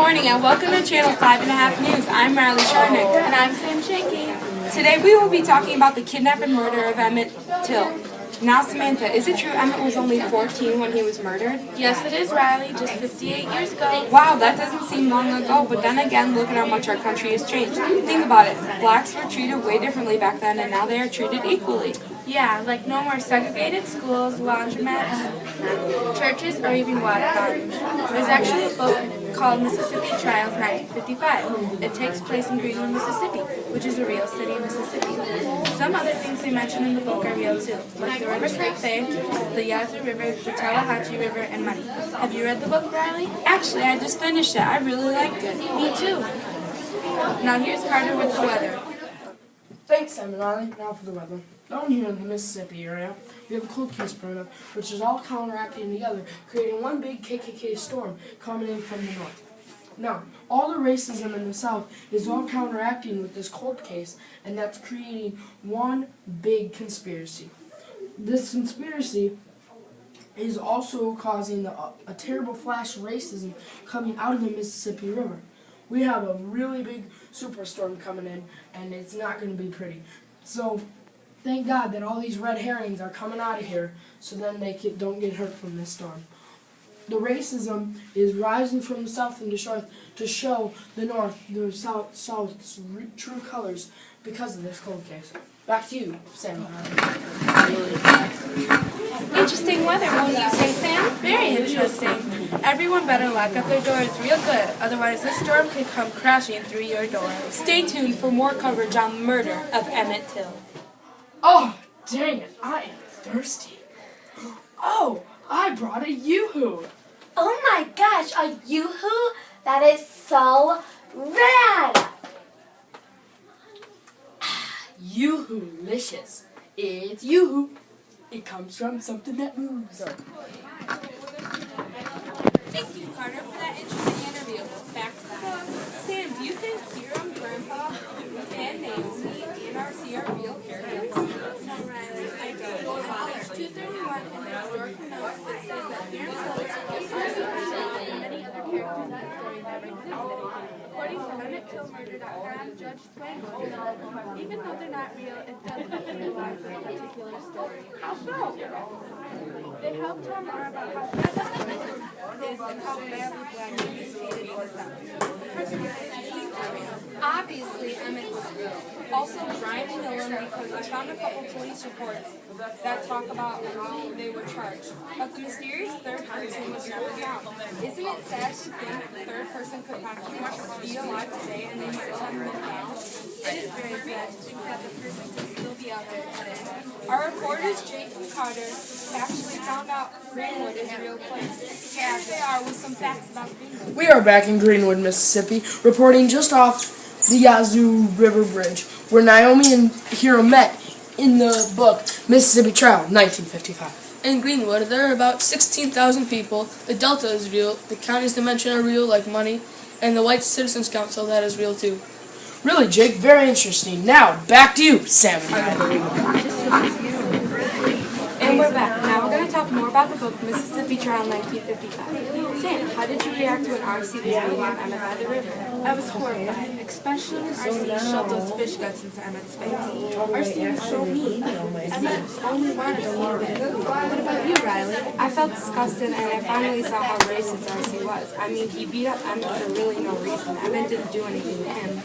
morning and welcome to Channel 5.5 News. I'm Riley Sharnick. And I'm Sam Shanky. Today we will be talking about the kidnap and murder of Emmett Till. Now Samantha, is it true Emmett was only 14 when he was murdered? Yes, it is, Riley. Just 58 years ago. Wow, that doesn't seem long ago, but then again, look at how much our country has changed. Think about it. Blacks were treated way differently back then and now they are treated equally. Yeah, like no more segregated schools, laundromats, churches, or even water fountains. There's actually a book called Mississippi Trials 1955. It takes place in Greenwood, Mississippi, which is a real city in Mississippi. Some other things they mention in the book are real too, like the River Cafe, the Yazoo River, the Tallahatchie River, and money. Have you read the book, Riley? Actually, I just finished it. I really liked it. Me too. Now here's Carter with the weather. Thanks, Sam and Riley. Now for the weather. Down here in the Mississippi area, we have a cold case brewing up, which is all counteracting together, creating one big KKK storm coming in from the north. Now, all the racism in the south is all counteracting with this cold case, and that's creating one big conspiracy. This conspiracy is also causing a terrible flash of racism coming out of the Mississippi River. We have a really big superstorm coming in, and it's not going to be pretty. So, thank God that all these red herrings are coming out of here so then they don't get hurt from this storm. The racism is rising from the south and the north to show the north, the south's true colors because of this cold case. Back to you, Sam. Interesting weather, won't you say, Sam? Very interesting. Everyone better lock up their doors real good, otherwise this storm could come crashing through your door. Stay tuned for more coverage on the murder of Emmett Till. Oh, dang it, I am thirsty. Oh, I brought a Yoo-hoo. Oh my gosh, a Yoo-hoo? That is so rad! Yoo-hoo-licious. It's Yoo-hoo. It comes from something that moves. Thank you, Carter, for that interesting interview. Back to that. Sam, do you think Hiram, Grandpa, and Naomi and R.C. are real characters? No, Riley, I don't. There's 231 in the historical notes that says that Hiram Silver and many other characters in the story never existed. According to Emmett Till Murder.com, Judge Swain wrote, even though they're not real, it does symbolize this particular story. How so? They help tell more about how racism is and how badly black people is treated in the South. Obviously, Emmett was real. Also, Brian and Hillary, because I found a couple police reports that talk about how they were charged. But the mysterious third person was never found. Isn't it sad to think the third person could possibly be alive today and they still haven't been found? It is very sad to think that the person could still be out there today. Our reporters, Jake and Carter, actually found out Greenwood is a real place. Here they are with some facts about Greenwood. We are back in Greenwood, Mississippi, reporting just off the Yazoo River Bridge, where Naomi and Hiram met in the book Mississippi Trial, 1955. In Greenwood, there are about 16,000 people. The Delta is real, the counties they mention are real, like money, and the White Citizens Council, that is real too. Really, Jake, very interesting. Now, back to you, Sam. And we're back. Now we're going to talk more about the book Mississippi Trial 1955. Sam, how did you react to when R.C. was being Emmett by the river? I was horrified, especially when R.C. shoved those fish guts into Emmett's face. R.C. was so mean. Emmett only wanted a little bit of food. What about you, Riley? I felt disgusted and I finally saw how racist R.C. was. I mean, he beat up Emmett for really no reason. Emmett didn't do anything to him.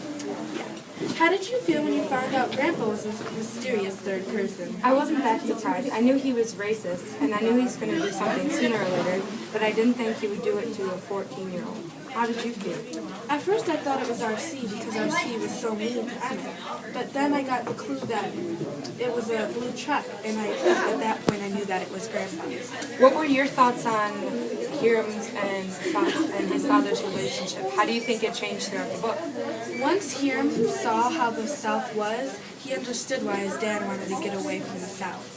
How did you feel when you found out Grandpa was a mysterious third person? I wasn't that surprised. I knew he was racist, and I knew he was going to do something sooner or later, but I didn't think he would do it to a 14-year-old. How did you feel? At first I thought it was R.C. because R.C. was so mean to Emmett. But then I got the clue that it was a blue truck, and at that point I knew that it was Grandpa. What were your thoughts on Hiram's and his father's relationship? How do you think it changed throughout the book? Once Hiram saw how the South was, he understood why his dad wanted to get away from the South.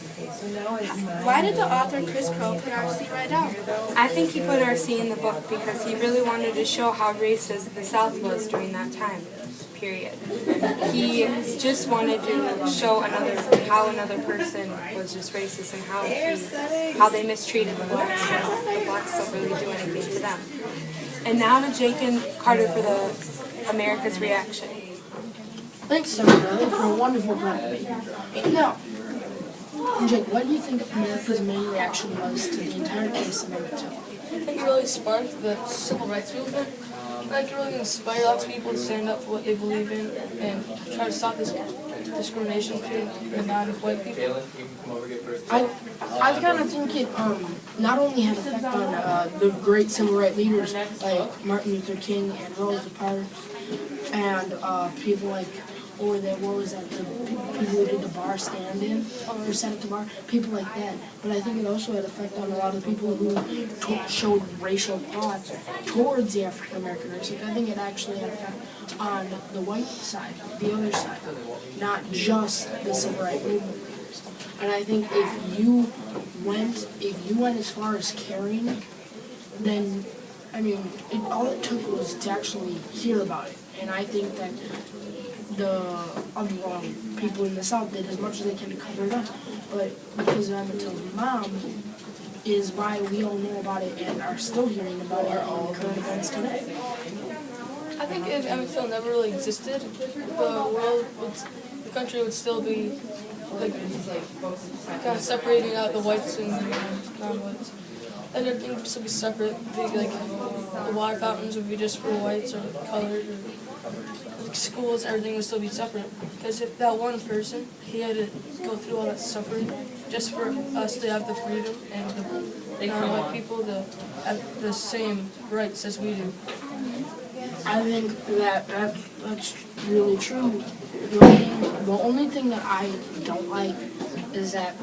Why did the author Chris Crow put R.C. right out? I think he put R.C. in the book because he really wanted to show how racist the South was during that time period. He just wanted to show how another person was just racist and how they mistreated the blacks. The blacks don't really do anything to them. And now to Jake and Carter for the America's reaction. Thanks, everybody, for a wonderful debate. Now, Jake, what do you think America's main reaction was to the entire case of Emmett Till? I think it really sparked the civil rights movement. Like, it really inspired lots of people to stand up for what they believe in and try to stop this discrimination between the non-white people. I kind of think it not only had an effect on the great civil rights leaders like Martin Luther King and Rosa Parks and people like, or that, what was that, the people who did the bar stand-in, or sat at the bar, people like that. But I think it also had an effect on a lot of people who showed racial thoughts towards the African-American race. Like, I think it actually had an effect on the white side, the other side, not just the civil rights movement. And I think if you went as far as caring, then, I mean, all it took was to actually hear about it. And I think that the people in the South did as much as they can to cover it up. But because of Emmett Till's mom is why we all know about it and are still hearing about it in current events today. I think if Emmett Till never really existed, the country would still be like kind of separating out the whites and non-whites. And everything would still be separate. The water fountains would be just for whites or colored. Or schools, everything would still be separate. Because if that one person, he had to go through all that suffering just for us to have the freedom and the non-white people to have the same rights as we do. I think that's really true. The only thing that I don't like is that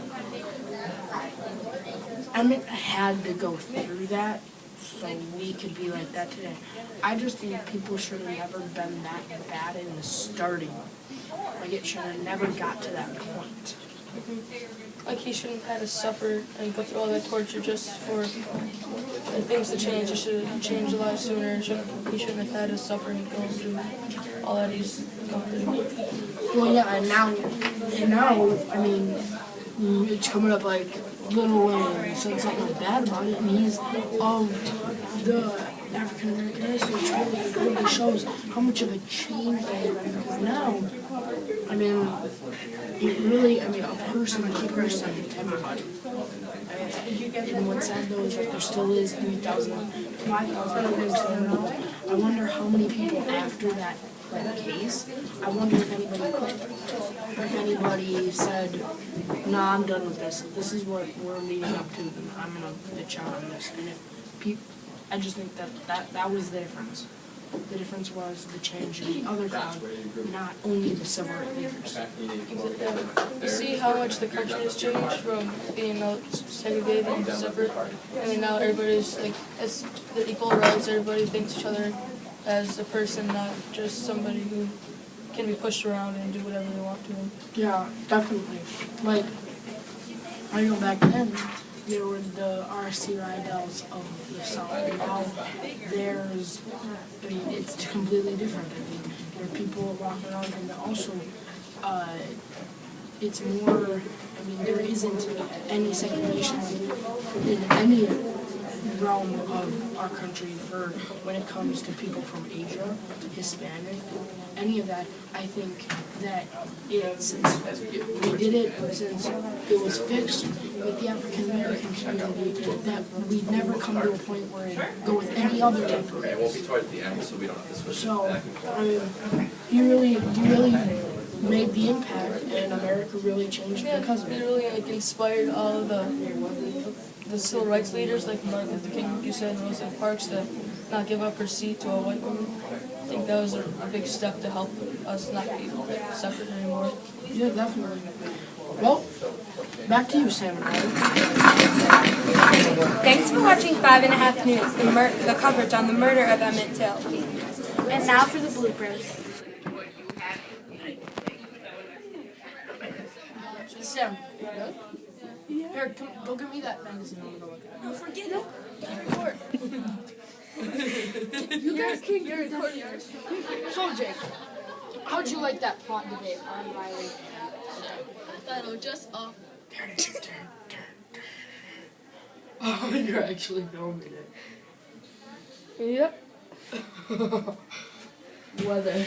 Emmett had to go through that so we could be like that today. I just think people should have never been that bad in the starting. Like, it should have never got to that point. Like, he shouldn't have had to suffer and go through all that torture just for things to change. It should have changed a lot sooner. He shouldn't have had to suffer and go through all that he's gone through. Well, yeah, and now, I mean, it's coming up like Little Wayne said something bad about it, and he's of the African American race, which really shows how much of a change they have. Because now, I mean, it really, I mean, a person to everybody. And what's sad though is that there still is 3,000, 5,000 folks that don't know. I wonder how many people after that case, I wonder if anybody quit. Or if anybody said, nah, I'm done with this. This is what we're leading up to. I'm going to ditch out on this. And if people, I just think that was the difference. The difference was the change in the other crowd, not only the civil rights leaders. You see how much the country has changed from being segregated and separate, and then now everybody's like, as the equal rights, everybody thinks each other as a person, not just somebody who can be pushed around and do whatever they want to them. Yeah, definitely. Like, I know back then, there were the R.C. Rydells of the South, and now there's, I mean, it's completely different. I mean, there are people walking around, and also, it's more, I mean, there isn't any segregation in any realm of our country for when it comes to people from Asia, Hispanic, any of that. I think that we did it since it was fixed with the African American community, that we'd never come to a point where it go with any other type of race. It won't be towards the end, so we don't have to switch. So, I mean, you really made the impact, and America really changed because of It it. really inspired all of the civil rights leaders like Martin Luther King, like you said, and Rosa Parks to not give up her seat to a white woman. I think that was a big step to help us not be separate anymore. Yeah, definitely. Well, back to you, Sam. Thanks for watching 5.5 News, the coverage on the murder of Emmett Till. And now for the bloopers. Sam, here, go give me that magazine. I'm gonna look at it. Don't forget it. Record. You guys can't get recording yours. So, Jake, how'd you like that plot debate on Riley? I thought it was just off. Oh, you're actually filming it. Yep. Weather.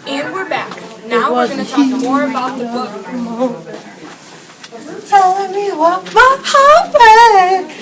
And we're back. Now we're going to talk more about the book. Telling me what happened.